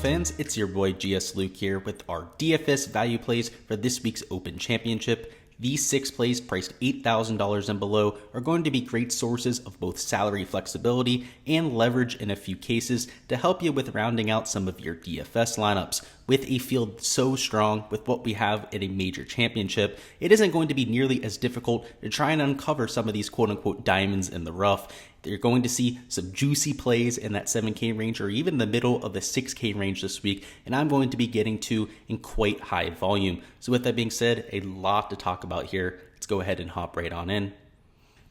fans, it's your boy Gsluke here with our DFS value plays for this week's Open Championship. These 6 plays priced $8,000 and below are going to be great sources of both salary flexibility and leverage in a few cases to help you with rounding out some of your DFS lineups. With a field so strong with what we have in a major championship, it isn't going to be nearly as difficult to try and uncover some of these quote-unquote diamonds in the rough. You're going to see some juicy plays in that 7K range or even the middle of the 6K range this week, and I'm going to be getting to in quite high volume. So with that being said, a lot to talk about here. Let's go ahead and hop right on in.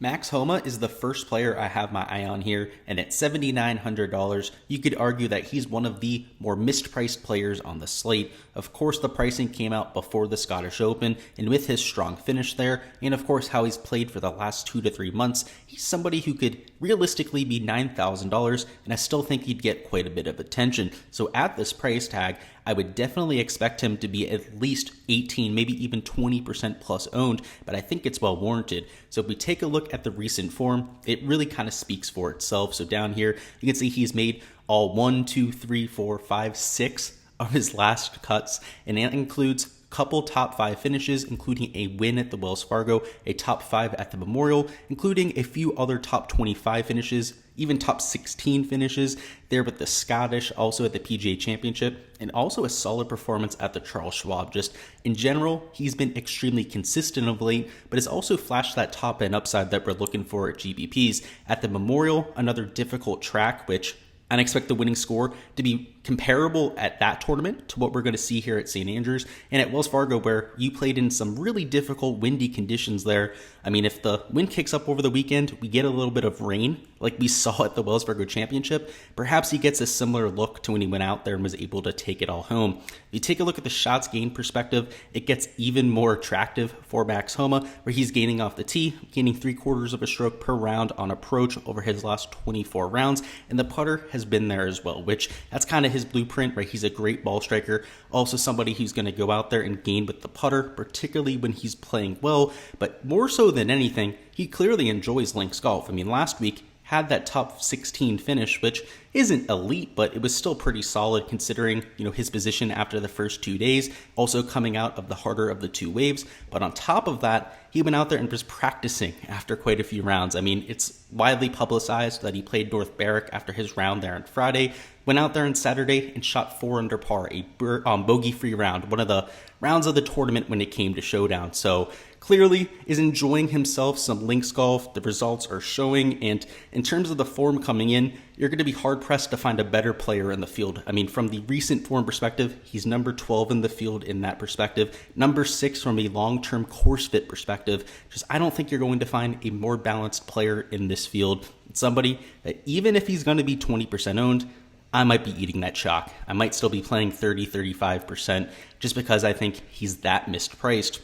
Max Homa is the first player I have my eye on here, and at $7,900, you could argue that he's one of the more mispriced players on the slate. Of course, the pricing came out before the Scottish Open, and with his strong finish there, and of course how he's played for the last 2 to 3 months, he's somebody who could realistically be $9,000, and I still think he'd get quite a bit of attention. So at this price tag, I would definitely expect him to be at least 18, maybe even 20% plus owned, but I think it's well warranted. So if we take a look at the recent form, it really kind of speaks for itself. So down here, you can see he's made all 1, 2, 3, 4, 5, 6 of his last cuts, and that includes couple top 5 finishes, including a win at the Wells Fargo, a top 5 at the Memorial, including a few other top 25 finishes, even top 16 finishes there with the Scottish, also at the PGA Championship, and also a solid performance at the Charles Schwab. Just in general, he's been extremely consistent of late, but has also flashed that top end upside that we're looking for at GPPs. At the Memorial, another difficult track, which I expect the winning score to be comparable at that tournament to what we're going to see here at St. Andrews and at Wells Fargo, where you played in some really difficult windy conditions there. I mean, if the wind kicks up over the weekend, we get a little bit of rain like we saw at the Wells Fargo Championship. Perhaps he gets a similar look to when he went out there and was able to take it all home. If you take a look at the shots gained perspective, it gets even more attractive for Max Homa, where he's gaining off the tee, gaining 3/4 of a stroke per round on approach over his last 24 rounds, and the putter has been there as well, which that's kind of his blueprint, right? He's a great ball striker, also somebody who's going to go out there and gain with the putter, particularly when he's playing well, but more so than anything, he clearly enjoys links golf. I mean, last week had that top 16 finish, which isn't elite, but it was still pretty solid considering, his position after the first 2 days, also coming out of the harder of the 2 waves. But on top of that, he went out there and was practicing after quite a few rounds. I mean, it's widely publicized that he played North Berwick after his round there on Friday, went out there on Saturday and shot 4 under par, a bogey-free round, one of the rounds of the tournament when it came to showdown. So clearly is enjoying himself some links golf. The results are showing, and in terms of the form coming in, you're going to be hard-pressed to find a better player in the field. I mean, from the recent form perspective, he's number 12 in the field in that perspective, number 6 from a long-term course fit perspective. Just I don't think you're going to find a more balanced player in this field. It's somebody that even if he's going to be 20% owned, I might be eating that chalk. I might still be playing 30, 35% just because I think he's that mispriced.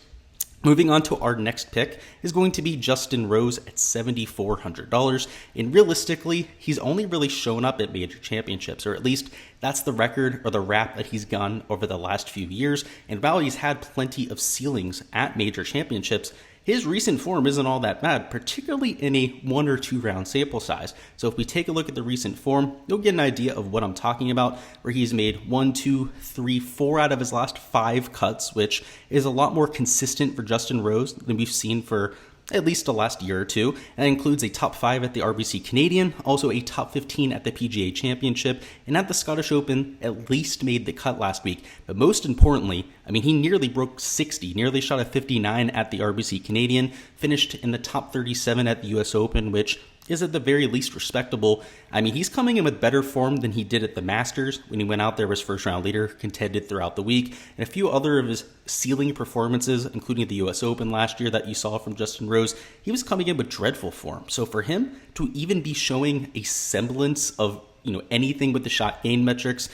Moving on to our next pick is going to be Justin Rose at $7,400. And realistically, he's only really shown up at major championships, or at least that's the record or the rap that he's gone over the last few years. And while he's had plenty of ceilings at major championships, his recent form isn't all that bad, particularly in a 1 or 2 round sample size. So if we take a look at the recent form, you'll get an idea of what I'm talking about, where he's made 1, 2, 3, 4 out of his last 5 cuts, which is a lot more consistent for Justin Rose than we've seen for at least the last year or two. And that includes a top 5 at the RBC Canadian, also a top 15 at the PGA Championship, and at the Scottish Open, at least made the cut last week. But most importantly, I mean, he nearly broke 60, nearly shot a 59 at the RBC Canadian, finished in the top 37 at the US Open, which is at the very least respectable. I mean, he's coming in with better form than he did at the Masters when he went out there as first round leader, contended throughout the week, and a few other of his ceiling performances, including the US Open last year that you saw from Justin Rose. He was coming in with dreadful form. So for him to even be showing a semblance of anything with the shot gain metrics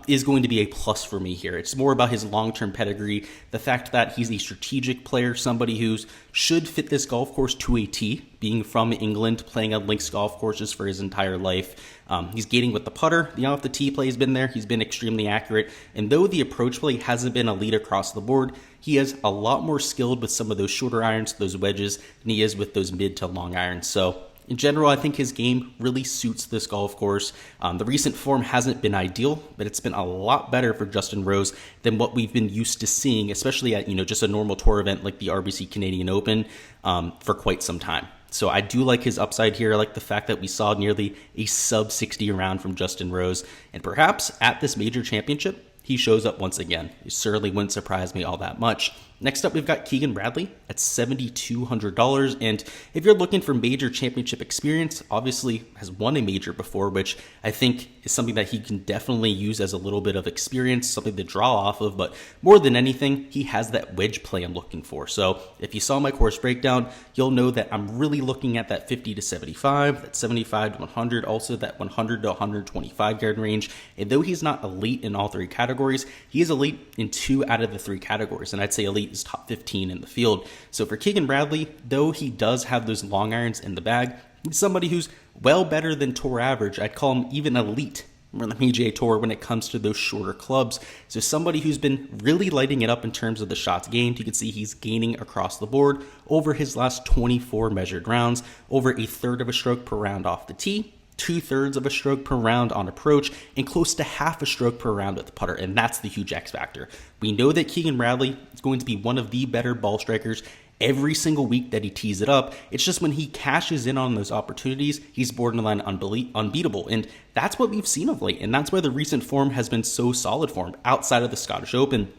is going to be a plus for me here. It's more about his long-term pedigree, the fact that he's a strategic player, somebody who should fit this golf course to a T, being from England, playing on links golf courses for his entire life. He's gaining with the putter. The off the tee play has been there. He's been extremely accurate. And though the approach play hasn't been elite across the board, he is a lot more skilled with some of those shorter irons, those wedges, than he is with those mid to long irons. So in general, I think his game really suits this golf course. The recent form hasn't been ideal, but it's been a lot better for Justin Rose than what we've been used to seeing, especially at just a normal tour event like the RBC Canadian Open for quite some time. So I do like his upside here. I like the fact that we saw nearly a sub 60 round from Justin Rose, and perhaps at this major championship, he shows up once again. It certainly wouldn't surprise me all that much. Next up, we've got Keegan Bradley at $7,200. And if you're looking for major championship experience, obviously has won a major before, which I think is something that he can definitely use as a little bit of experience, something to draw off of. But more than anything, he has that wedge play I'm looking for. So if you saw my course breakdown, you'll know that I'm really looking at that 50 to 75, that 75 to 100, also that 100 to 125 yard range. And though he's not elite in all three categories, he is elite in 2 out of the 3 categories. And I'd say elite is top 15 in the field. So for Keegan Bradley, though he does have those long irons in the bag, he's somebody who's well better than tour average. I'd call him even elite on the PGA Tour when it comes to those shorter clubs. So somebody who's been really lighting it up in terms of the shots gained. You can see he's gaining across the board over his last 24 measured rounds, over a third of a stroke per round off the tee, 2/3 of a stroke per round on approach, and close to half a stroke per round with the putter, and that's the huge X factor. We know that Keegan Bradley is going to be one of the better ball strikers every single week that he tees it up. It's just when he cashes in on those opportunities, he's borderline unbeatable, and that's what we've seen of late, and that's why the recent form has been so solid for him outside of the Scottish Open.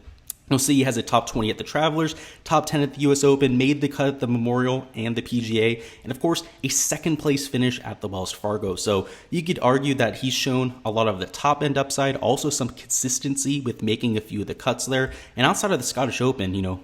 You'll see he has a top 20 at the Travelers, top 10 at the US Open, made the cut at the Memorial and the PGA, and of course, a second place finish at the Wells Fargo. So you could argue that he's shown a lot of the top end upside, also some consistency with making a few of the cuts there. And outside of the Scottish Open,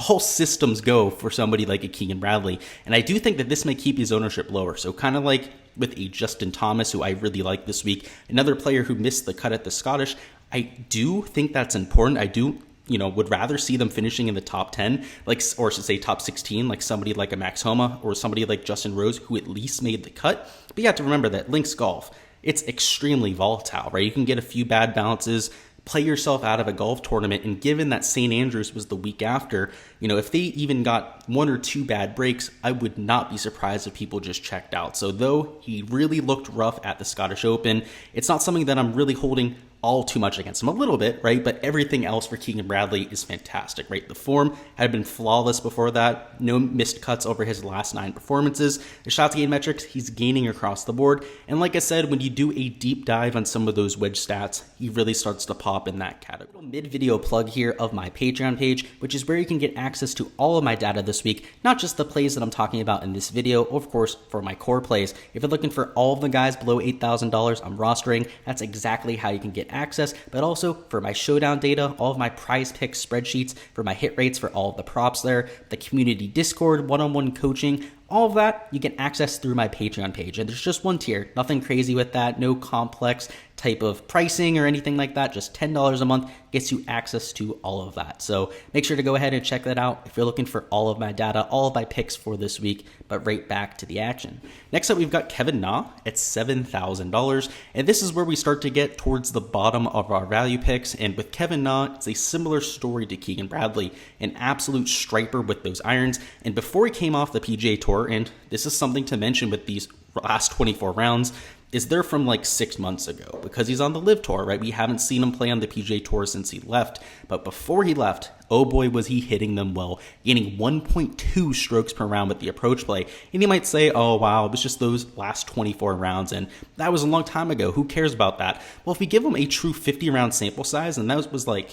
all systems go for somebody like a Keegan Bradley. And I do think that this may keep his ownership lower. So kind of like with a Justin Thomas, who I really like this week, another player who missed the cut at the Scottish, I do think that's important. I do would rather see them finishing in the top 10, or should say top 16, like somebody like a Max Homa or somebody like Justin Rose, who at least made the cut. But you have to remember that links golf, it's extremely volatile, right? You can get a few bad bounces, play yourself out of a golf tournament, and given that St. Andrews was the week after, if they even got 1 or 2 bad breaks, I would not be surprised if people just checked out. So though he really looked rough at the Scottish Open, it's not something that I'm really holding all too much against him, a little bit, right? But everything else for Keegan Bradley is fantastic, right? The form had been flawless before that, no missed cuts over his last 9 performances. The shots gained metrics, he's gaining across the board. And like I said, when you do a deep dive on some of those wedge stats, he really starts to pop in that category. Mid-video plug here of my Patreon page, which is where you can get access to all of my data this week, not just the plays that I'm talking about in this video, of course, for my core plays. If you're looking for all of the guys below $8,000 I'm rostering, that's exactly how you can get access, but also for my showdown data, all of my prize pick spreadsheets, for my hit rates for all of the props there, the community Discord, one-on-one coaching, all of that you can access through my Patreon page. And there's just one tier, nothing crazy with that, no complex type of pricing or anything like that, just $10 a month gets you access to all of that. So make sure to go ahead and check that out if you're looking for all of my data, all of my picks for this week. But right back to the action. Next up, we've got Kevin Na at $7,000. And this is where we start to get towards the bottom of our value picks. And with Kevin Na, it's a similar story to Keegan Bradley, an absolute striper with those irons. And before he came off the PGA Tour, and this is something to mention with these last 24 rounds, is they're from like 6 months ago because he's on the LIV Tour, right? We haven't seen him play on the PGA Tour since he left. But before he left, oh boy, was he hitting them well, gaining 1.2 strokes per round with the approach play. And you might say, oh wow, it was just those last 24 rounds, and that was a long time ago. Who cares about that? Well, if we give him a true 50-round sample size, and that was like,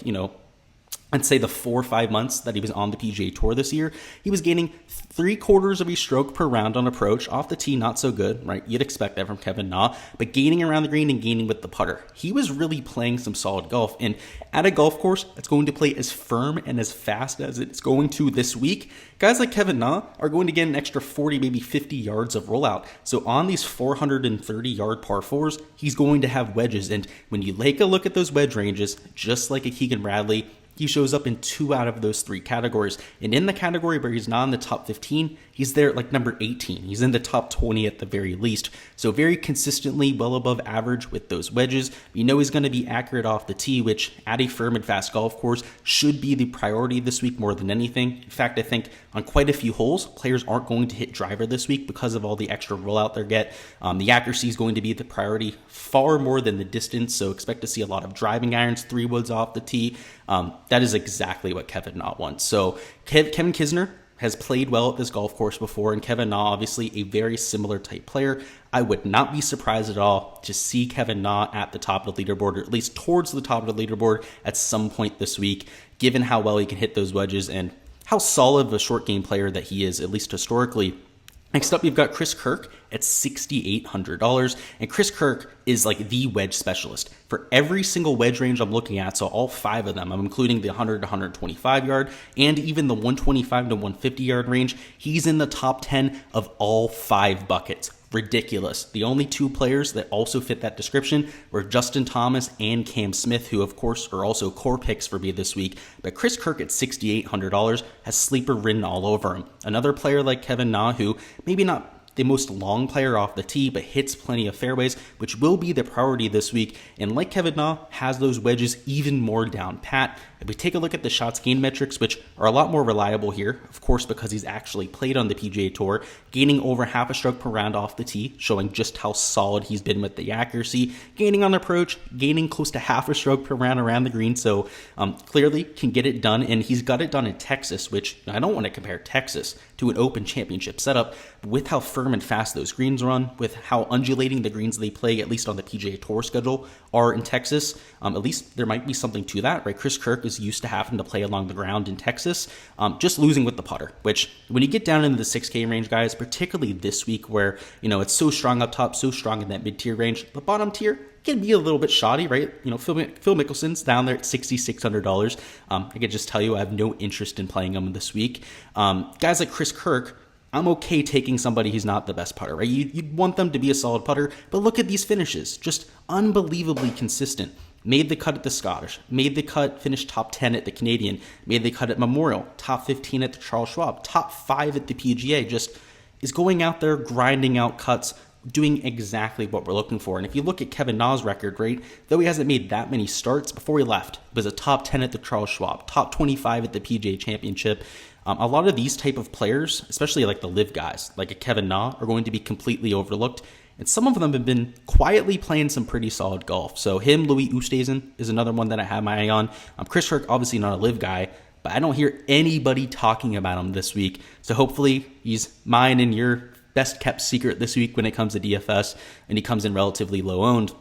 I'd say the 4 or 5 months that he was on the PGA Tour this year, he was gaining 3/4 of a stroke per round on approach. Off the tee, not so good, right? You'd expect that from Kevin Na, but gaining around the green and gaining with the putter. He was really playing some solid golf, and at a golf course that's going to play as firm and as fast as it's going to this week, guys like Kevin Na are going to get an extra 40, maybe 50 yards of rollout. So on these 430-yard par 4s, he's going to have wedges, and when you take a look at those wedge ranges, just like a Keegan Bradley, he shows up in 2 out of those 3 categories. And in the category where he's not in the top 15, he's he's there like number 18. He's in the top 20 at the very least. So very consistently well above average with those wedges. You know he's going to be accurate off the tee, which at a firm and fast golf course should be the priority this week more than anything. In fact, I think on quite a few holes, players aren't going to hit driver this week because of all the extra rollout they get. The accuracy is going to be the priority far more than the distance, so expect to see a lot of driving irons, 3 woods off the tee. That is exactly what Kevin Na wants. So Kevin Kisner has played well at this golf course before, and Kevin Na, obviously a very similar type player. I would not be surprised at all to see Kevin Na at the top of the leaderboard, or at least towards the top of the leaderboard at some point this week, given how well he can hit those wedges and how solid of a short game player that he is, at least historically. Next up, you've got Chris Kirk at $6,800, and Chris Kirk is like the wedge specialist. For every single wedge range I'm looking at, so all 5 of them, I'm including the 100 to 125 yard and even the 125 to 150 yard range, he's in the top 10 of all 5 buckets. Ridiculous. The only 2 players that also fit that description were Justin Thomas and Cam Smith, who of course are also core picks for me this week. But Chris Kirk at $6,800 has sleeper written all over him. Another player like Kevin Na, who maybe not the most long player off the tee, but hits plenty of fairways, which will be the priority this week. And like Kevin Na, has those wedges even more down pat. If we take a look at the shots gained metrics, which are a lot more reliable here, of course, because he's actually played on the PGA Tour, gaining over half a stroke per round off the tee, showing just how solid he's been with the accuracy, gaining on approach, gaining close to half a stroke per round around the green. So clearly can get it done, and he's got it done in Texas, which I don't want to compare Texas to an Open Championship setup, with how firm and fast those greens run, with how undulating the greens they play, at least on the PGA Tour schedule, are in Texas. At least there might be something to that, right? Chris Kirk is used to having to play along the ground in Texas, just losing with the putter, which when you get down into the 6K range, guys, particularly this week where, it's so strong up top, so strong in that mid-tier range, the bottom tier can be a little bit shoddy, right? Phil Mickelson's down there at $6,600. I can just tell you I have no interest in playing him this week. Guys like Chris Kirk, I'm okay taking somebody who's not the best putter, right? You'd want them to be a solid putter, but look at these finishes. Just unbelievably consistent. Made the cut at the Scottish, made the cut, finished top 10 at the Canadian, made the cut at Memorial, top 15 at the Charles Schwab, top 5 at the PGA, just is going out there, grinding out cuts, doing exactly what we're looking for. And if you look at Kevin Na's record, right, though he hasn't made that many starts, before he left, he was a top 10 at the Charles Schwab, top 25 at the PGA Championship. A lot of these type of players, especially like the live guys, like a Kevin Na, are going to be completely overlooked. And some of them have been quietly playing some pretty solid golf. So him, Louis Oosthuizen, is another one that I have my eye on. Chris Kirk, obviously not a live guy, but I don't hear anybody talking about him this week. So hopefully he's mine and your best kept secret this week when it comes to DFS, and he comes in relatively low owned.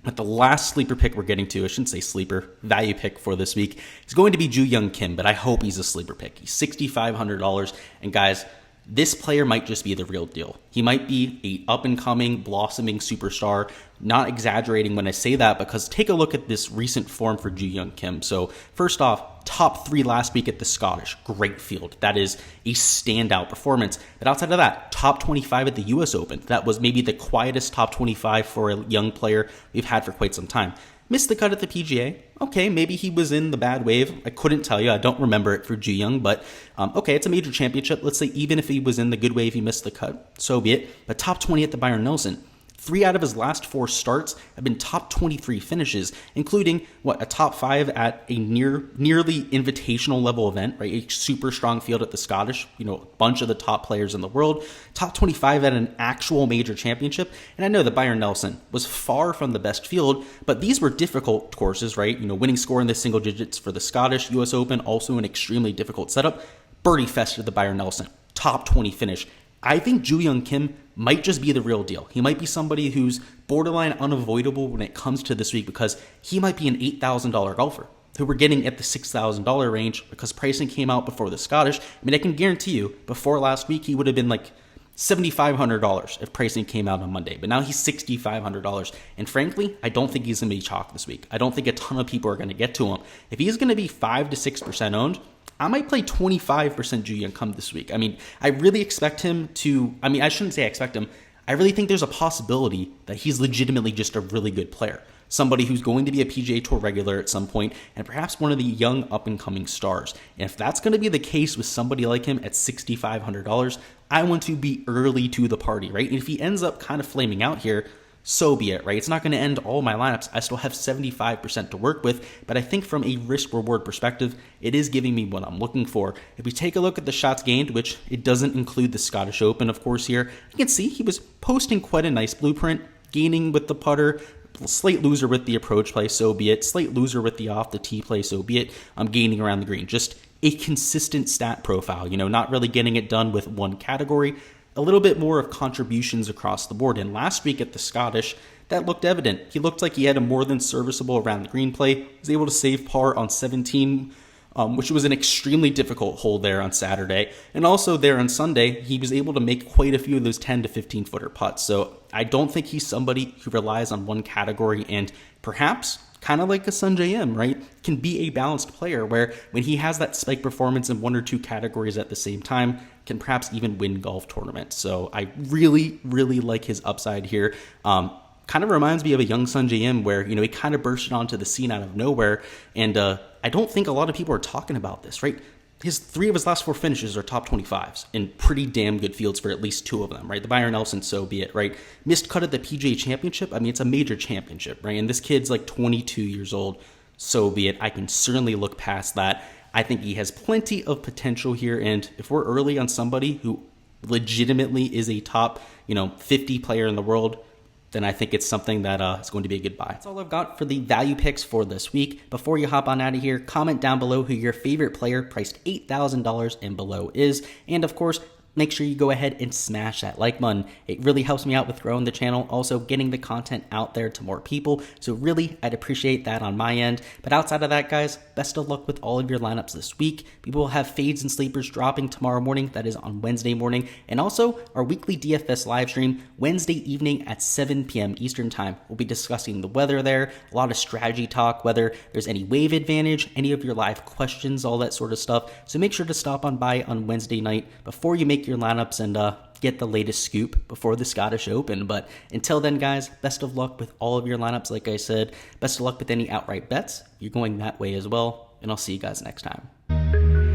But the last sleeper pick we're getting to, I shouldn't say sleeper, value pick for this week, is going to be Joohyung Kim, but I hope he's a sleeper pick. He's $6,500, and guys, this player might just be the real deal. He might be a up-and-coming, blossoming superstar. Not exaggerating when I say that, because take a look at this recent form for Joohyung Kim. So first off, top 3 last week at the Scottish. Great field. That is a standout performance. But outside of that, top 25 at the US Open. That was maybe the quietest top 25 for a young player we've had for quite some time. Missed the cut at the PGA. Okay, maybe he was in the bad wave. I couldn't tell you. I don't remember it for Joohyung, but okay, it's a major championship. Let's say even if he was in the good wave, he missed the cut. So be it. But top 20 at the Byron Nelson. 3 out of his last 4 starts have been top 23 finishes, including a top 5 at a nearly invitational level event, right? A super strong field at the Scottish, a bunch of the top players in the world, top 25 at an actual major championship. And I know the Byron Nelson was far from the best field, but these were difficult courses, right? Winning score in the single digits for the Scottish, US Open, also an extremely difficult setup. Birdie fest at the Byron Nelson, top 20 finish. I think Joohyung Kim might just be the real deal. He might be somebody who's borderline unavoidable when it comes to this week, because he might be an $8,000 golfer who we're getting at the $6,000 range because pricing came out before the Scottish. I mean, I can guarantee you before last week, he would have been like $7,500 if pricing came out on Monday, but now he's $6,500. And frankly, I don't think he's going to be chalk this week. I don't think a ton of people are going to get to him. If he's going to be 5 to 6% owned, I might play 25% Joohyung Kim this week. I mean, I really expect him to, I shouldn't say I expect him. I really think there's a possibility that he's legitimately just a really good player. somebody who's going to be a PGA Tour regular at some point, and perhaps one of the young up-and-coming stars. And if that's going to be the case with somebody like him at $6,500, I want to be early to the party, right? And if he ends up kind of flaming out here, so be it, right? It's not going to end all my lineups. I still have 75% to work with, but I think from a risk-reward perspective, it is giving me what I'm looking for. If we take a look at the shots gained, which it doesn't include the Scottish Open, of course, here, you can see he was posting quite a nice blueprint, gaining with the putter, slight loser with the approach play, so be it. Slight loser with the off the tee play, so be it. I'm gaining around the green. Just a consistent stat profile, not really getting it done with one category. A little bit more of contributions across the board. And last week at the Scottish, that looked evident. He looked like he had a more than serviceable around the green play. He was able to save par on 17, which was an extremely difficult hole there on Saturday. And also there on Sunday, he was able to make quite a few of those 10 to 15 footer putts. So I don't think he's somebody who relies on one category, and perhaps kind of like a Sungjae Im, right, can be a balanced player where when he has that spike performance in one or two categories at the same time, can perhaps even win golf tournaments. So I really, really like his upside here. Kind of reminds me of a young Sungjae Im where, he kind of bursted onto the scene out of nowhere. And I don't think a lot of people are talking about this, right? Three of his last four finishes are top 25s in pretty damn good fields for at least two of them, right? The Byron Nelson, so be it, right? Missed cut at the PGA Championship. I mean, it's a major championship, right? And this kid's like 22 years old, so be it. I can certainly look past that. I think he has plenty of potential here. And if we're early on somebody who legitimately is a top, 50 player in the world, then I think it's something that is going to be a good buy. That's all I've got for the value picks for this week. Before you hop on out of here, comment down below who your favorite player priced $8,000 and below is. And of course, make sure you go ahead and smash that like button. It really helps me out with growing the channel, also getting the content out there to more people. So really, I'd appreciate that on my end. But outside of that, guys, best of luck with all of your lineups this week. We will have fades and sleepers dropping tomorrow morning. That is on Wednesday morning. And also our weekly DFS live stream Wednesday evening at 7 p.m. Eastern time. We'll be discussing the weather there, a lot of strategy talk, whether there's any wave advantage, any of your live questions, all that sort of stuff. So make sure to stop on by on Wednesday night before you make your lineups and get the latest scoop before the Scottish Open. But until then, guys, best of luck with all of your lineups. Like I said, best of luck with any outright bets. You're going that way as well, and I'll see you guys next time.